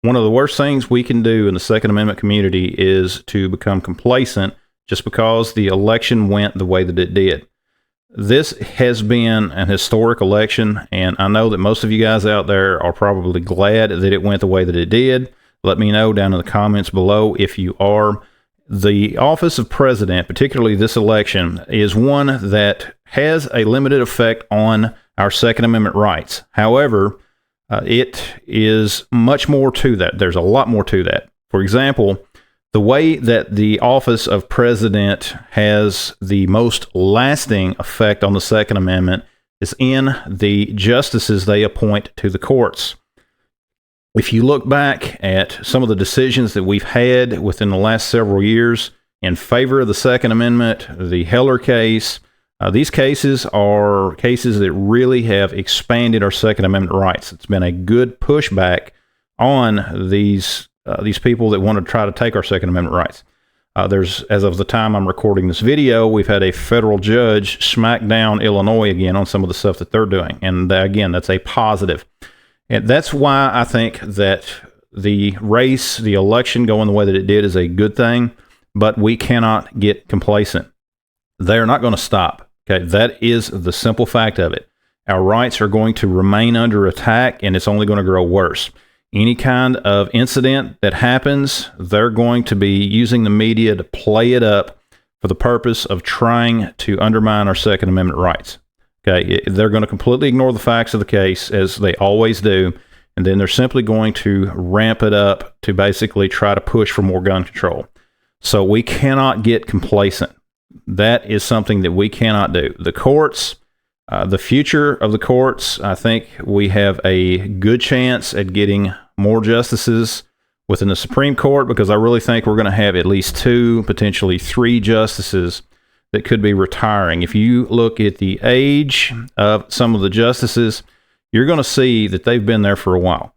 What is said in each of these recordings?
One of the worst things we can do in the Second Amendment community is to become complacent just because the election went the way that it did. This has been an historic election, and I know that most of you guys out there are probably glad that it went the way that it did. Let me know down in the comments below if you are. The office of president, particularly this election, is one that has a limited effect on our Second Amendment rights. However, it is much more to that. There's a lot more to that. For example, the way that the office of president has the most lasting effect on the Second Amendment is in the justices they appoint to the courts. If you look back at some of the decisions that we've had within the last several years in favor of the Second Amendment, the Heller case, these cases are cases that really have expanded our Second Amendment rights. It's been a good pushback on these people that want to try to take our Second Amendment rights. There's, as of the time I'm recording this video, we've had a federal judge smack down Illinois again on some of the stuff that they're doing. And again, that's a positive. And that's why I think that the race, the election going the way that it did is a good thing, but we cannot get complacent. They're not going to stop. Okay, that is the simple fact of it. Our rights are going to remain under attack, and it's only going to grow worse. Any kind of incident that happens, they're going to be using the media to play it up for the purpose of trying to undermine our Second Amendment rights. Okay, they're going to completely ignore the facts of the case, as they always do, and then they're simply going to ramp it up to basically try to push for more gun control. So we cannot get complacent. That is something that we cannot do. The courts, the future of the courts, I think we have a good chance at getting more justices within the Supreme Court, because I really think we're going to have at least 2, potentially 3 justices that could be retiring. If you look at the age of some of the justices, you're going to see that they've been there for a while.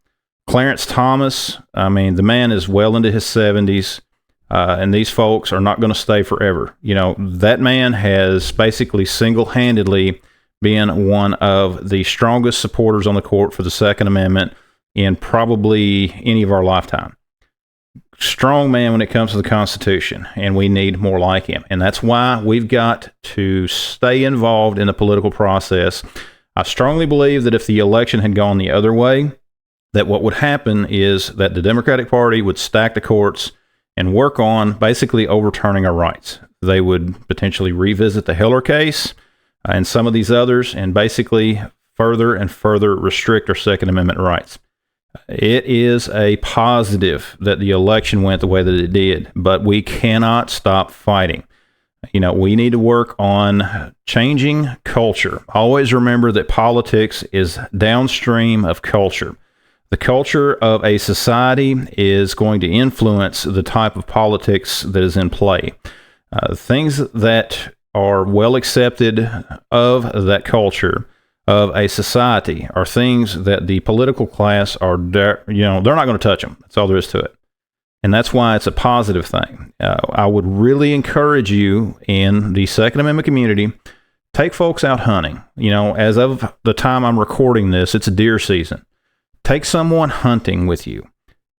Clarence Thomas, I mean, the man is well into his 70s. And these folks are not going to stay forever. You know, that man has basically single-handedly been one of the strongest supporters on the court for the Second Amendment in probably any of our lifetime. Strong man when it comes to the Constitution, and we need more like him. And that's why we've got to stay involved in the political process. I strongly believe that if the election had gone the other way, that what would happen is that the Democratic Party would stack the courts and work on basically overturning our rights. They would potentially revisit the Heller case and some of these others and basically further and further restrict our Second Amendment rights. It is a positive that the election went the way that it did, but we cannot stop fighting. You know, we need to work on changing culture. Always remember that politics is downstream of culture. The culture of a society is going to influence the type of politics that is in play. Things that are well accepted of that culture of a society are things that the political class are, they're not going to touch them. That's all there is to it. And that's why it's a positive thing. I would really encourage you in the Second Amendment community, take folks out hunting. You know, as of the time I'm recording this, it's deer season. Take someone hunting with you.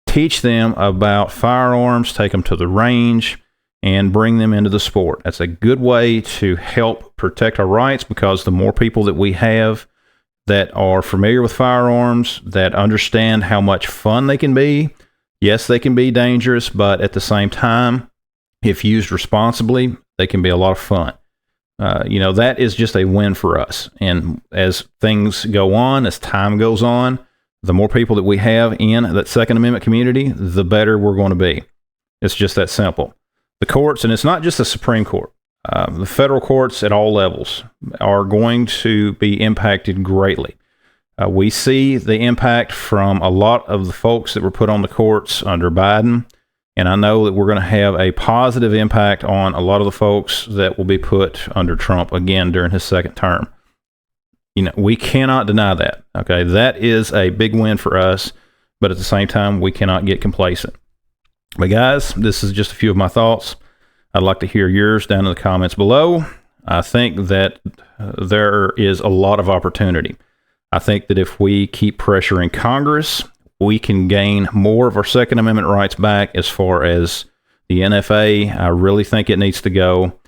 Teach them about firearms, take them to the range, and bring them into the sport. That's a good way to help protect our rights, because the more people that we have that are familiar with firearms, that understand how much fun they can be. Yes, they can be dangerous, but at the same time, if used responsibly, they can be a lot of fun. That is just a win for us. And as things go on, as time goes on, the more people that we have in that Second Amendment community, the better we're going to be. It's just that simple. The courts, and it's not just the Supreme Court, the federal courts at all levels are going to be impacted greatly. We see the impact from a lot of the folks that were put on the courts under Biden, and I know that we're going to have a positive impact on a lot of the folks that will be put under Trump again during his second term. You know, we cannot deny that. Okay, that is a big win for us, but at the same time, we cannot get complacent. But guys, this is just a few of my thoughts. I'd like to hear yours down in the comments below. I think that there is a lot of opportunity. I think that if we keep pressuring Congress, we can gain more of our Second Amendment rights back as far as the NFA. I really think it needs to go.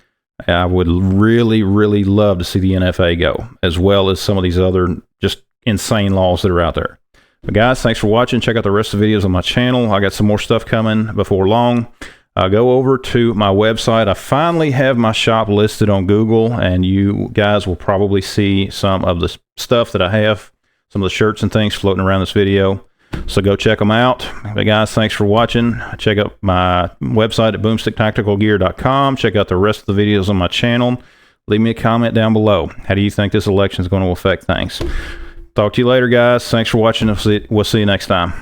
I would really, really love to see the NFA go, as well as some of these other just insane laws that are out there. But guys, thanks for watching. Check out the rest of the videos on my channel. I got some more stuff coming before long. Go over to my website. I finally have my shop listed on Google, and you guys will probably see some of the stuff that I have, some of the shirts and things floating around this video. So go check them out. But guys, thanks for watching. Check out my website at boomsticktacticalgear.com. Check out the rest of the videos on my channel. Leave me a comment down below. How do you think this election is going to affect things? Talk to you later, guys. Thanks for watching. We'll see you next time.